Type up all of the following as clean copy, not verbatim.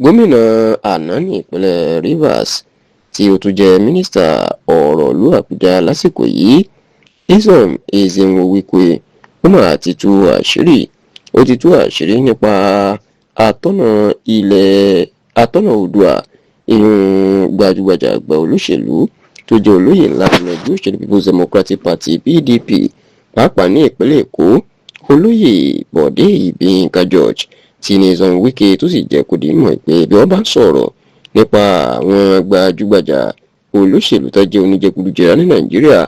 gómìnà àná ní ìpínlẹ̀ Rivers tí ó tún jẹ́ mínísítà ọ̀rọ̀ ìlú Àbújá lásìkò yìí Nyesom Wike ó mà ti tú àṣírí nípa atọ́nà Oòduà ìyún gbajúgbajà àgbà olóṣèlú tó jẹ́ olóyè ńlá nínú ẹgbẹ́ òṣèlú People's Democratic Party PDP pàápàá ní ìpínlẹ̀ Èkó olóyè Bode George tí Nyesom Wike tó sì jẹ́ kó di mọ̀ pé bí wọ́n bá ń sọ̀rọ̀ nípa àwọn gbajúgbajà olóṣèlú tó jẹ́ oníjẹgúdújẹrá ní Nàìjíríà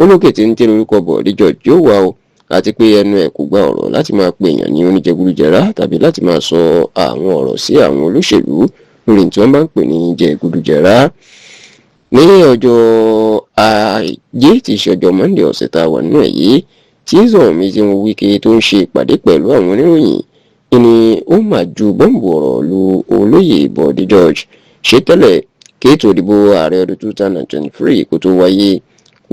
olókè tí ń tẹ́ lórúkọ Bode George yóò wà o àti pé ẹnu ẹ̀ kò gba ọ̀rọ̀ láti máa pe èèyàn ní oníjẹgúdújẹrá tàbí láti máa sọ àwọn ọ̀rọ̀ sí àwọn olóṣèlú lórí tí wọ́n bá ń pè ní jẹgúdújẹrá. Ní ọjọ́ Ajé tí í ṣe ọjọ́ Monday ọ̀sẹ̀ tá a wà nínú ẹ̀ yìí tí Nyesom Wike tó ń ṣe ìpàdé pẹ̀lú àwọn oníròyìn ni ó máa ju bọ́ǹbù ọ̀rọ̀ lu olóyè Bode George ṣe tẹ́lẹ̀ kí ètò ìdìbò ààrẹ ọdún 2023 kó tó wáyé.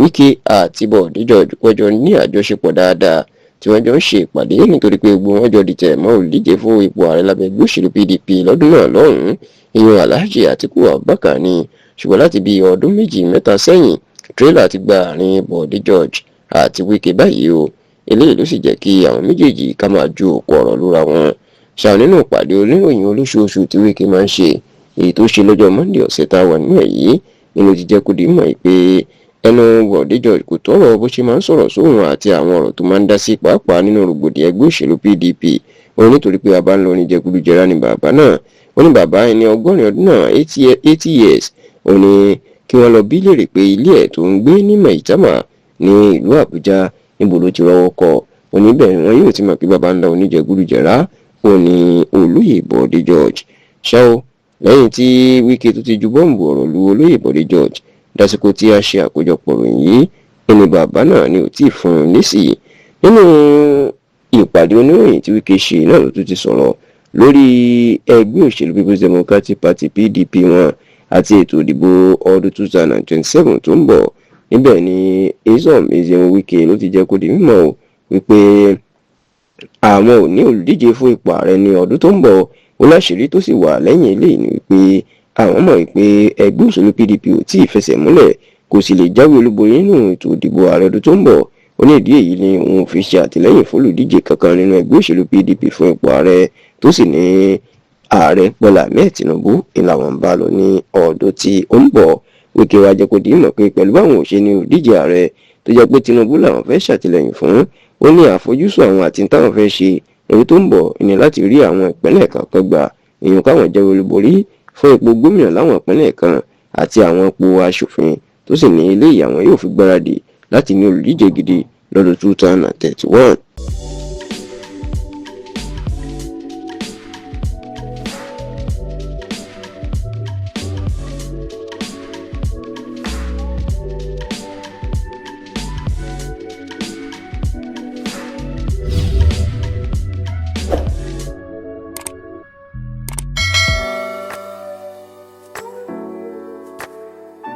Wike àti Bode George wọ́n ní àjọṣepọ̀ dáadáa tí wọ́n jọ ń ṣe ìpàdé nítorí pé gbogbo wọn jọ dìtẹ̀ mọ́ olùdíje fún ipò ààrẹ lábẹ́ ẹgbẹ́ òṣèlú PDP lọ́dún náà lọ́hùn-ún ìyẹn Alhaji Atiku Abubakar ni ṣùgbọ́n láti bí ọdún 2-3 sẹ́yìn tírélà ti gba àárín Bode George àti Wike báyìí o eléyìí ló sì jẹ́ kí àwọn méjèèjì ká máa ju òkú ọ̀rọ̀ lura wọn. ṣáà nínú ìpàdé oníròyìn olóṣooṣù tí Wike máa ń ṣe èyí tó ṣe lọ́jọ́ Monday ọ̀sẹ̀ tá a wà nínú ẹ̀ yìí nínú ti jẹ́ kó di mọ̀ pé ẹnu Bode George kò tọrọ bó ṣe máa ń sọ̀rọ̀ sóhun àti àwọn ọ̀rọ̀ tó máa ń dá sí pàápàá nínú rògbòdìyàn ẹgbẹ́ òṣèlú PDP òun nítorí pé bàbá ń lọ oníjẹgúdújẹrá ni bàbá náà ó ní bàbá ẹni 80 ọdún náà 80 years ó ní kí wọ́n lọ bí léèrè pé ilé ẹ̀ tó ń gbé ní Maitama ní ìlú Àbújá níbo ló ti rọ́wọ́ kọ oníbẹ̀ wọn yóò ti mọ̀ pé bàbá ń lọ oníjẹgúdújẹrá ó ní olóyè Bode George. ṣá o lẹ́yìn tí Wike tó ti ju bọ́ǹbù ọ̀rọ̀ lu olóyè Bode George lásìkò tí a ṣe àkójọpọ̀ ròyìn yìí ẹni bàbá náà ni ò tí ì fún un lésì. nínú ìpàdé oníròyìn tí Wike ṣe náà ló tún ti sọ̀rọ̀ lórí ẹgbẹ́ òṣèlú People's Democratic Party PDP wọn àti ètò ìdìbò ọdún 2027 tó ń bọ̀. níbẹ̀ ni Nyesom Wike ló ti jẹ́ kó di mímọ̀ wípé àwọn ò ní olùdíje fún ipò ààrẹ ní ọdún tó ń bọ̀ ó láṣìírí tó sì wà lẹ́yìn eléyìí ni wípé àwọn mọ̀ pé ẹgbẹ́ òṣèlú PDP ò tí ì fẹsẹ̀ múlẹ̀ kò sì lè jáwé olúborí nínú ètò ìdìbò ààrẹ ọdún tó ń bọ̀ ó ní ìdí èyí ni òun ò fi ṣe àtìlẹ́yìn fún olùdíje kankan nínú ẹgbẹ́ òṣèlú PDP fún ipò ààrẹ tó sì ní ààrẹ Bọ́lá Ahmed Tinubu ìlànà ń bá lọ ní ọdún tí ó ń bọ̀. Wike wá jẹ́ kó di mọ̀ pé pẹ̀lú báwọn òṣè ní olùdíje ààrẹ tó jẹ́ pé Tinubu làwọn fẹ́ ṣàtìlẹ́yìn fún ó ní àfojúsùn àwọn àti táwọn fẹ́ ṣe èyí tó ń bọ̀ ní láti rí àwọn ìpínlẹ̀ kankan gbà èèyàn káwọn jẹ́ olúborí fún ipò gómìnà láwọn ìpínlẹ̀ kan àti àwọn ipò aṣòfin tó sì ní eléyìí àwọn yóò fi gbáradì láti ní olùdíje gidi lọ́dún 2031.